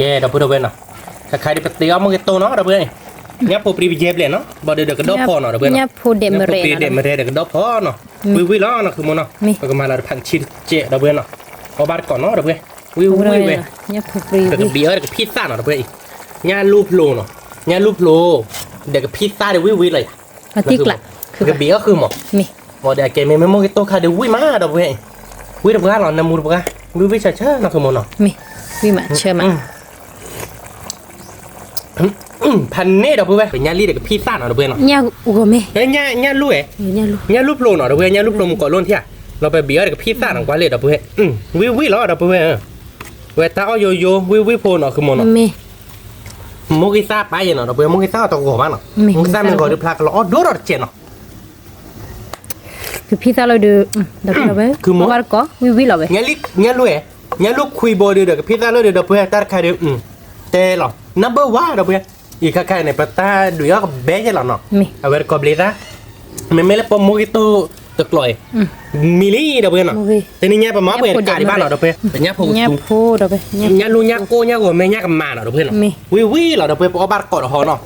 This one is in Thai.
da pura bena kai di peti amo gitu no da bena nya po pri bijeb le no bo de ke do po no da bena nya po demere pri demere de ke do po no wi lo noคือmo noก็มาlaพังชิเจda bena o bar ko no da bena wi we nya po pri de ke bi de keพิซซ่าno da bena nyaรูปโลno nyaรูปโลde keพิซซ่าde wiเลย Atikla. Ke bi ก็คือหมอ Mi. หมอเดี๋ยวแกไม่โมกิโตคาเดวิมาดอกเว้ยวิดอกหรอนามูดอกวิชาเชนะคือหมอเนาะ Mi. Wi ma chema. พันเน่ดอกเว้ยเป็นญาลีเด็กพี่ซ่าเนาะดอกเว้ยเนาะ Nya ugo me. ญาลูกเอ๋ Nya lu. ญาลูกโลเนาะดอกเว้ยญาลูกโลมก่อนล้นเที่ยเราไปเบียเด็กพี่ซ่าหนังกว่าเลยดอกเว้ยวิล้อดอกเว้ยเวตาโยโย่วิโพเนาะคือหมอเนาะ Mi. โมกิซ่าไปเนาะดอกเว้ยโมกิซ่าตะโกบ้านเนาะโมกิซ่ามันก็เดือดพลากเราอ๋อโดดเจเนาะ Ke pizza lo de da pura be. War ko wi lo be. ญาลูกคุยบอดีเด็กพี่ซ่าเลยดอกเว้ยตัดใครเด้เตะหรอ number 1ดอกเว้ยอีกใครในปตาดูยากเบย์หรอเนาะ Mi. A ver, coblita. Me le pongo un poquito de cloy. Mili, da bueno. Tenía para más, pues, caribano, da pues. Tenía por Nya po da be. Nya lu nya ko nya go me nya ka ma, da pues. Wi, la da pues, por barco, da no.